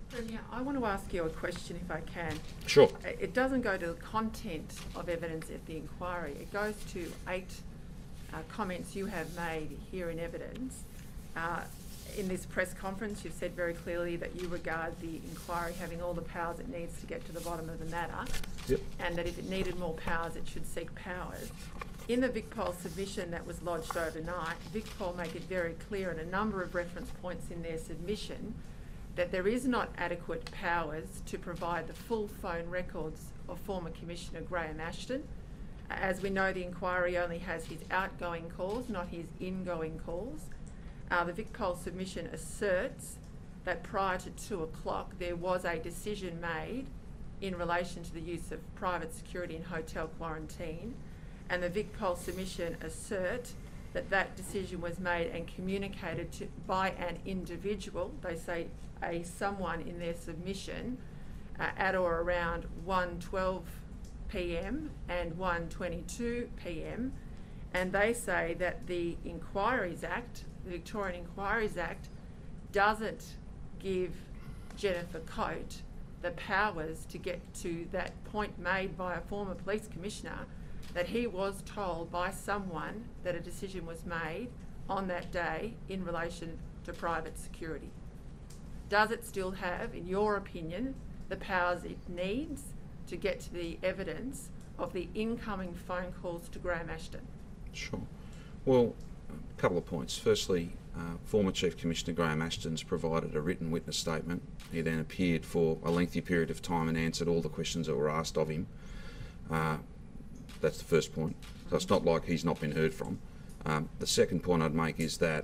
Premier, I want to ask you a question if I can. Sure. It doesn't go to the content of evidence at the inquiry. It goes to 8 comments you have made here in evidence. In this press conference, you've said very clearly that you regard the inquiry having all the powers it needs to get to the bottom of the matter, Yep. and that if it needed more powers, it should seek powers. In the VicPol submission that was lodged overnight, VicPol make it very clear in a number of reference points in their submission that there is not adequate powers to provide the full phone records of former Commissioner Graham Ashton. As we know, the inquiry only has his outgoing calls, not his ingoing calls. The VicPol submission asserts that prior to 2 o'clock there was a decision made in relation to the use of private security in hotel quarantine, and the VicPol submission assert that that decision was made and communicated to by an individual, they say a someone in their submission, at or around 1:12 p.m. and 1:22 p.m. And they say that the Inquiries Act, the Victorian Inquiries Act, doesn't give Jennifer Coate the powers to get to that point made by a former police commissioner that he was told by someone that a decision was made on that day in relation to private security. Does it still have, in your opinion, the powers it needs to get to the evidence of the incoming phone calls to Graham Ashton? Sure. Well, a couple of points. Firstly, former Chief Commissioner Graham Ashton's provided a written witness statement. He then appeared for a lengthy period of time and answered all the questions that were asked of him. That's the first point. So it's not like he's not been heard from. The second point I'd make is that,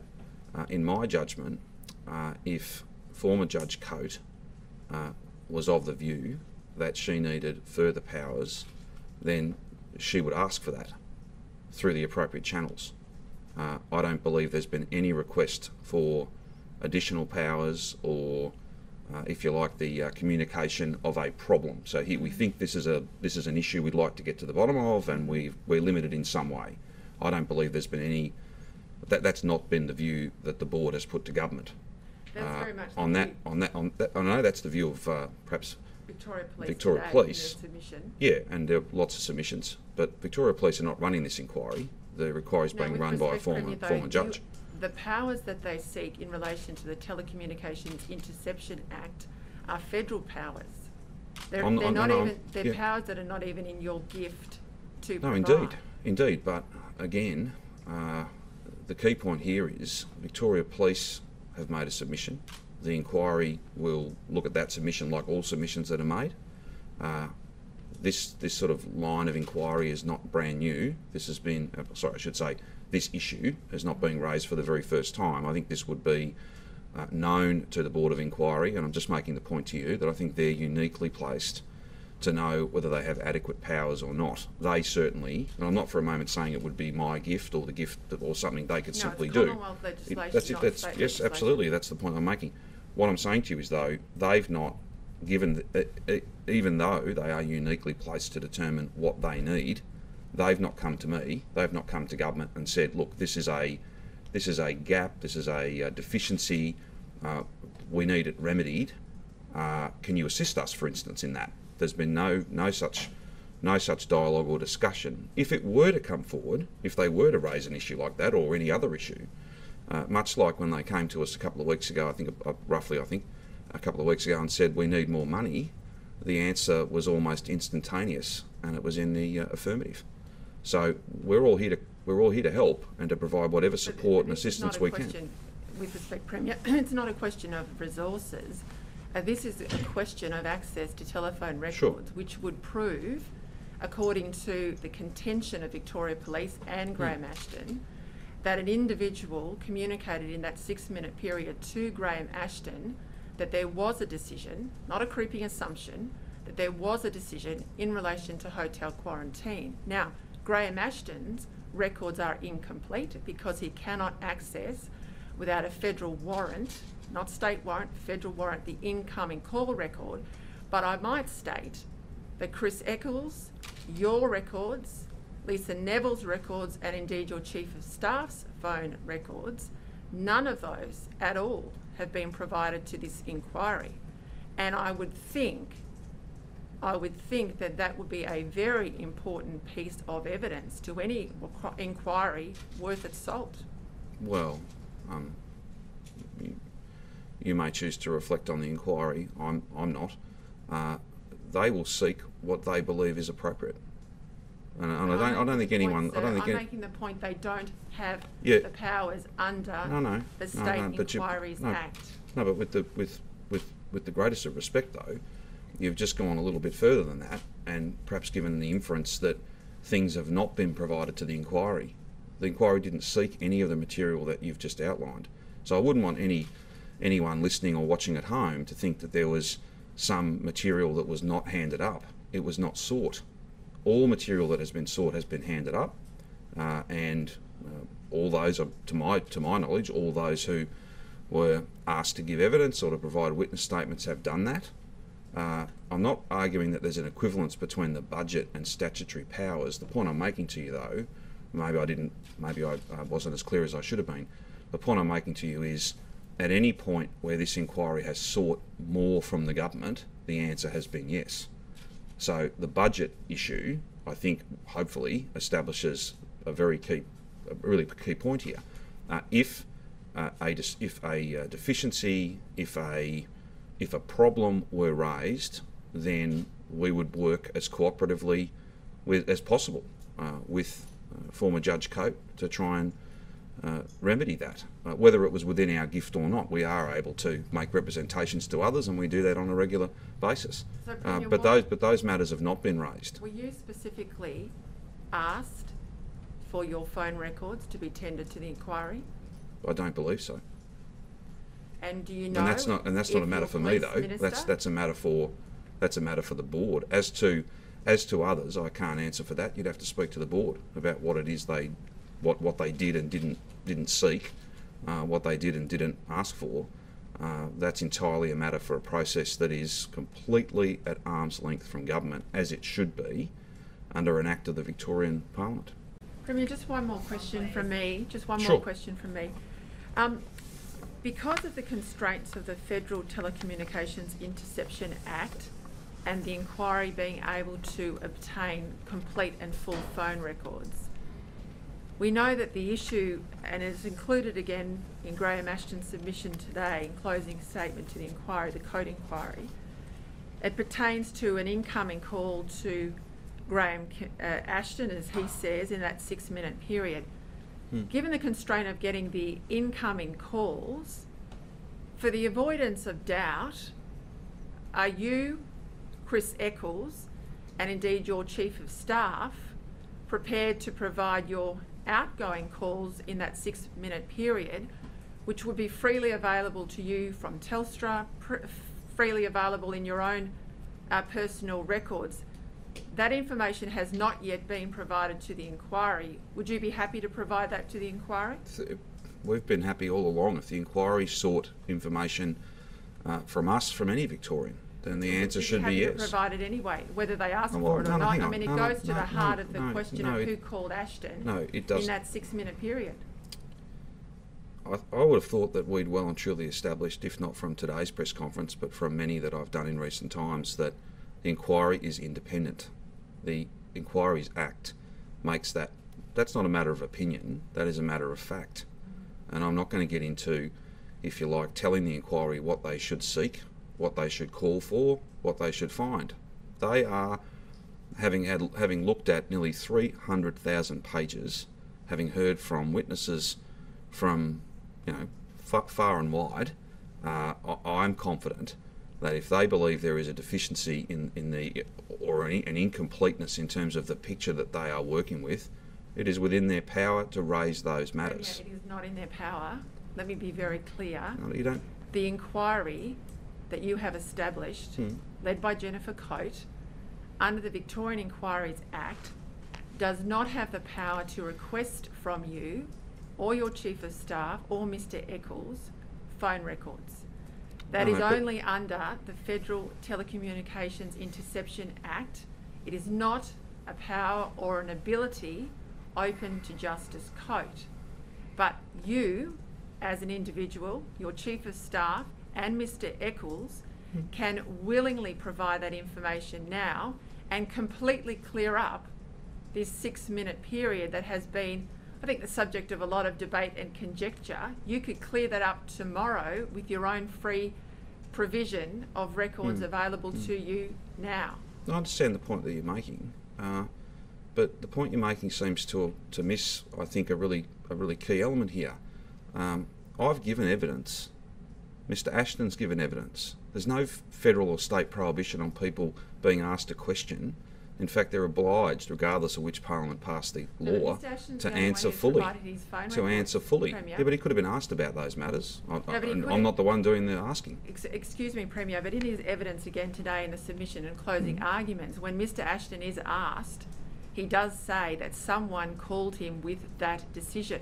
in my judgment, if former Judge Coate was of the view that she needed further powers, then she would ask for that through the appropriate channels. I don't believe there's been any request for additional powers or, if you like, the communication of a problem. So here we think this is an issue we'd like to get to the bottom of, and we're limited in some way. I don't believe there's been any. That's not been the view that the board has put to government. That's very much on that. I know that's the view of perhaps Victoria Police. Victoria Police. In their submission. Yeah, and there are lots of submissions, but Victoria Police are not running this inquiry. The inquiry is being run by a former judge. The powers that they seek in relation to the Telecommunications Interception Act are federal powers. They're powers that are not even in your gift to provide. No, indeed. But again, the key point here is Victoria Police have made a submission. The inquiry will look at that submission like all submissions that are made. This sort of line of inquiry is not brand new. This has been, this issue is not being raised for the very first time. I think this would be known to the Board of Inquiry, and I'm just making the point to you that I think they're uniquely placed to know whether they have adequate powers or not. They certainly, and I'm not for a moment saying it would be my gift or the gift or something they could simply do. Commonwealth legislation, Yes, absolutely. That's the point I'm making. What I'm saying to you is, though, they've not given, even though they are uniquely placed to determine what they need, they've not come to me, they've not come to government and said, look, this is a gap, this is a deficiency, we need it remedied. Can you assist us, for instance, in that? There's been no such dialogue or discussion. If it were to come forward, if they were to raise an issue like that or any other issue, much like when they came to us a couple of weeks ago, roughly a couple of weeks ago, and said we need more money, the answer was almost instantaneous, and it was in the affirmative. So we're all here to help and to provide whatever support and assistance we can. With respect, Premier, it's not a question of resources. This is a question of access to telephone records, sure, which would prove, according to the contention of Victoria Police and Graham Ashton, that an individual communicated in that 6-minute period to Graham Ashton that there was a decision, not a creeping assumption, that there was a decision in relation to hotel quarantine. Now, Graham Ashton's records are incomplete because he cannot access, without a federal warrant, not state warrant, federal warrant, the incoming call record. But I might state that Chris Eccles, your records, Lisa Neville's records, and indeed your Chief of Staff's phone records, none of those at all have been provided to this inquiry. And I would think that that would be a very important piece of evidence to any inquiry worth its salt. Well, you may choose to reflect on the inquiry. I'm not. They will seek what they believe is appropriate, and I don't think anyone. I'm making the point they don't have Yeah. the powers under the State Inquiries Act. No, but with the greatest of respect, though, you've just gone a little bit further than that, and perhaps given the inference that things have not been provided to the inquiry. The inquiry didn't seek any of the material that you've just outlined. So I wouldn't want anyone listening or watching at home to think that there was some material that was not handed up. It was not sought. All material that has been sought has been handed up, and all those, to my knowledge, all those who were asked to give evidence or to provide witness statements have done that. I'm not arguing that there's an equivalence between the budget and statutory powers. The point I'm making to you, though, maybe I wasn't as clear as I should have been. The point I'm making to you is, at any point where this inquiry has sought more from the government, the answer has been yes. So the budget issue, I think, hopefully establishes a really key point here. If a deficiency, if a problem were raised, then we would work as cooperatively as possible with former Judge Coate to try and remedy that. Whether it was within our gift or not, we are able to make representations to others, and we do that on a regular basis. So but those matters have not been raised. Were you specifically asked for your phone records to be tendered to the inquiry? I don't believe so. And do you know? And that's not a matter for me, though. That's a matter for the board. As to others, I can't answer for that. You'd have to speak to the board about what it is what they did and didn't seek, what they did and didn't ask for. That's entirely a matter for a process that is completely at arm's length from government, as it should be, under an act of the Victorian Parliament. Premier, just one more question from me. Because of the constraints of the Federal Telecommunications Interception Act and the inquiry being able to obtain complete and full phone records, we know that the issue, and it's included again in Graham Ashton's submission today, in closing statement to the inquiry, the Coate inquiry, it pertains to an incoming call to Graham Ashton, as he says, in that 6-minute period. Given the constraint of getting the incoming calls, for the avoidance of doubt, are you, Chris Eccles, and indeed your Chief of Staff, prepared to provide your outgoing calls in that 6-minute period, which would be freely available to you from Telstra, freely available in your own personal records? That information has not yet been provided to the inquiry. Would you be happy to provide that to the inquiry? We've been happy all along. If the inquiry sought information from us, from any Victorian, then the answer should be yes. To provide it anyway, whether they ask for it or not. I mean, it goes to the heart of the question of who called Ashton in that 6-minute period. I would have thought that we'd well and truly established, if not from today's press conference, but from many that I've done in recent times, that the inquiry is independent. The Inquiries Act makes that. That's not a matter of opinion, that is a matter of fact. And I'm not going to get into, if you like, telling the inquiry what they should seek, what they should call for, what they should find. They are, having looked at nearly 300,000 pages, having heard from witnesses from, far and wide, I'm confident that if they believe there is a deficiency or an incompleteness in terms of the picture that they are working with, it is within their power to raise those matters. It is not in their power. Let me be very clear. No, you don't. The inquiry that you have established, led by Jennifer Coate, under the Victorian Inquiries Act, does not have the power to request from you or your Chief of Staff or Mr. Eccles phone records. That is only under the Federal Telecommunications Interception Act. It is not a power or an ability open to Justice Coate. But you, as an individual, your Chief of Staff and Mr. Eccles can willingly provide that information now and completely clear up this 6-minute period that has been, I think, the subject of a lot of debate and conjecture. You could clear that up tomorrow with your own free provision of records available to you now. I understand the point that you're making, but the point you're making seems to miss, I think, a really key element here. I've given evidence. Mr. Ashton's given evidence. There's no federal or state prohibition on people being asked a question. In fact, they're obliged, regardless of which Parliament passed the law, to answer fully. Premier. Yeah, but he could have been asked about those matters. but he I'm not the one doing the asking. Excuse me, Premier, but in his evidence again today in the submission and closing arguments, when Mr. Ashton is asked, he does say that someone called him with that decision.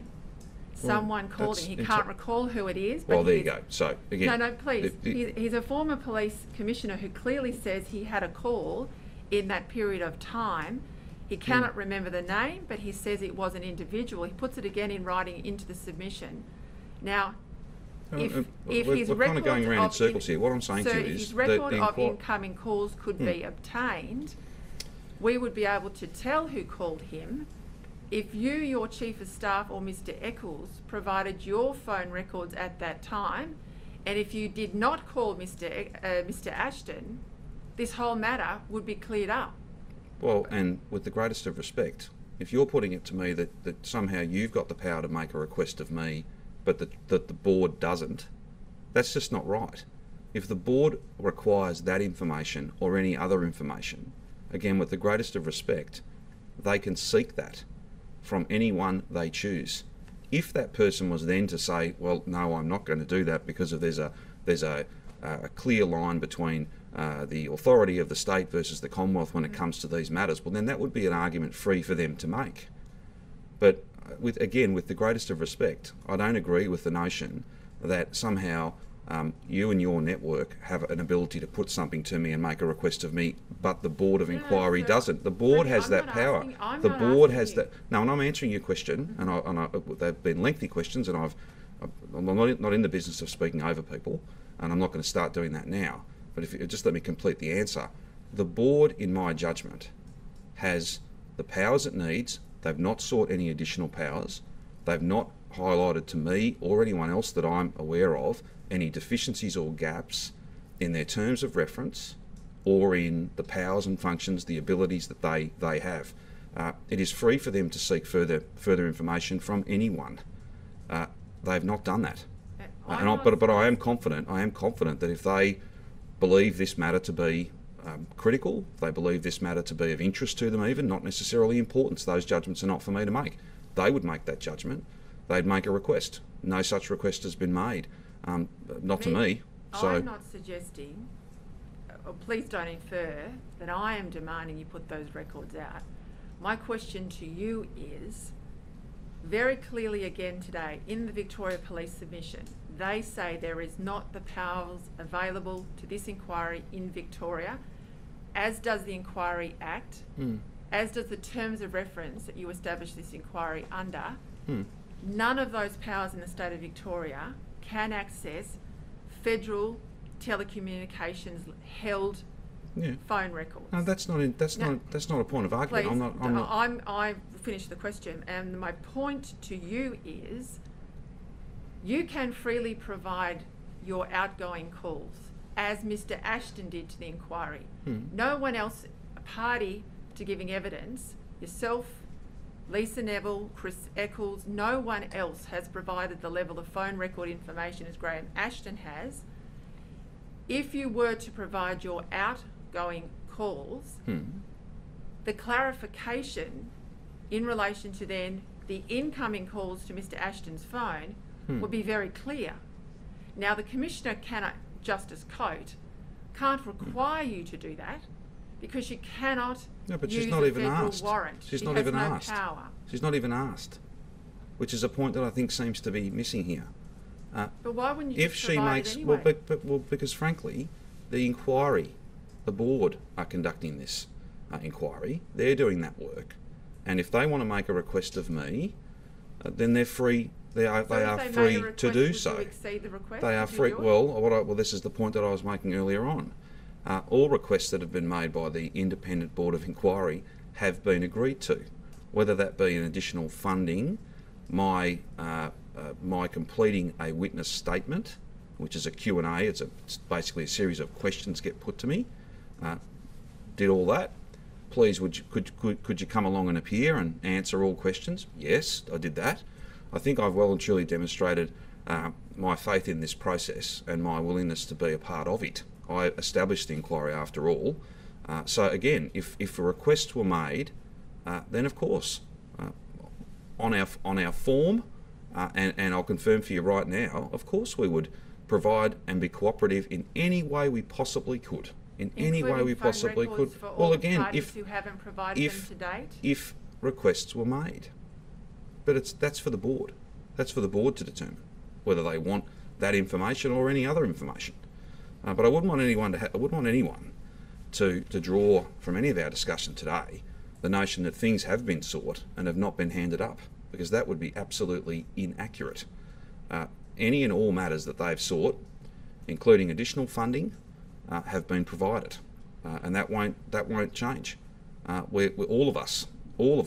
Someone called him. He can't recall who it is. But Well, there you go. So, again... No, please. He's a former police commissioner who clearly says he had a call in that period of time. He cannot remember the name, but he says it was an individual. He puts it again in writing into the submission. Now, if his we're kind of going around in circles here. What I'm saying to you if is his record that of incoming calls could be obtained, we would be able to tell who called him. If you, your Chief of Staff or Mr. Eccles provided your phone records at that time, and if you did not call Mr. Ashton, this whole matter would be cleared up. Well, and with the greatest of respect, if you're putting it to me that somehow you've got the power to make a request of me, but that the board doesn't, that's just not right. If the board requires that information or any other information, again, with the greatest of respect, they can seek that from anyone they choose. If that person was then to say, well, no, I'm not going to do that because there's a clear line between the authority of the state versus the Commonwealth when it comes to these matters, well, then that would be an argument free for them to make. But with the greatest of respect, I don't agree with the notion that somehow you and your network have an ability to put something to me and make a request of me, but the Board of Inquiry doesn't. The Board has that power. The Board has that. No, and I'm answering your question, and they've been lengthy questions, and I'm not in the business of speaking over people, and I'm not going to start doing that now. But if you just let me complete the answer. The Board, in my judgment, has the powers it needs. They've not sought any additional powers. They've not highlighted to me or anyone else that I'm aware of any deficiencies or gaps in their terms of reference or in the powers and functions, the abilities that they have. It is free for them to seek further information from anyone. They've not done that. But I am confident that if they believe this matter to be critical, they believe this matter to be of interest to them even, not necessarily importance, those judgments are not for me to make. They would make that judgment. They'd make a request. No such request has been made. Not to me. So I'm not suggesting, or please don't infer, that I am demanding you put those records out. My question to you is, very clearly again today, in the Victoria Police submission, they say there is not the powers available to this inquiry in Victoria, as does the Inquiry Act, as does the terms of reference that you establish this inquiry under. None of those powers in the state of Victoria can access federal telecommunications held phone records. No, that's not a point of argument. Please, I finished the question, and my point to you is, you can freely provide your outgoing calls, as Mr. Ashton did to the inquiry. No one else, a party to giving evidence, yourself, Lisa Neville, Chris Eccles, no one else has provided the level of phone record information as Graham Ashton has. If you were to provide your outgoing calls, the clarification in relation to then the incoming calls to Mr. Ashton's phone would be very clear. Now, the Commissioner cannot, Justice Coate, can't require you to do that, because she cannot use a federal warrant. She's not even asked. Power. She's not even asked, which is a point that I think seems to be missing here. But why wouldn't you if just she provide makes it anyway? well, because frankly, the inquiry, the board are conducting this inquiry. They're doing that work, and if they want to make a request of me, then they're free They are free to do so. Exceed the request? They are free. Well, this is the point that I was making earlier on. All requests that have been made by the Independent Board of Inquiry have been agreed to, whether that be an additional funding, my completing a witness statement, which is a Q&A. It's basically a series of questions get put to me. Did all that. Please, could you come along and appear and answer all questions? Yes, I did that. I think I've well and truly demonstrated my faith in this process and my willingness to be a part of it. I established the inquiry after all. So again, if a request were made, then of course, on our form, and I'll confirm for you right now, of course we would provide and be cooperative in any way we possibly could. In any way we possibly could. Well, again, if you haven't provided them to date, if requests were made, but that's for the board. That's for the board to determine whether they want that information or any other information. But I wouldn't want anyone to draw from any of our discussion today the notion that things have been sought and have not been handed up, because that would be absolutely inaccurate. Any and all matters that they've sought, including additional funding, have been provided, and that won't change. We're all of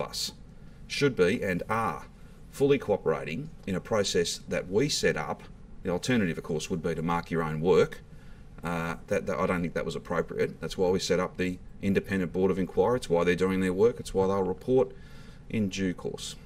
us should be and are fully cooperating in a process that we set up. The alternative, of course, would be to mark your own work. That I don't think that was appropriate. That's why we set up the Independent Board of Inquiry. It's why they're doing their work. It's why they'll report in due course.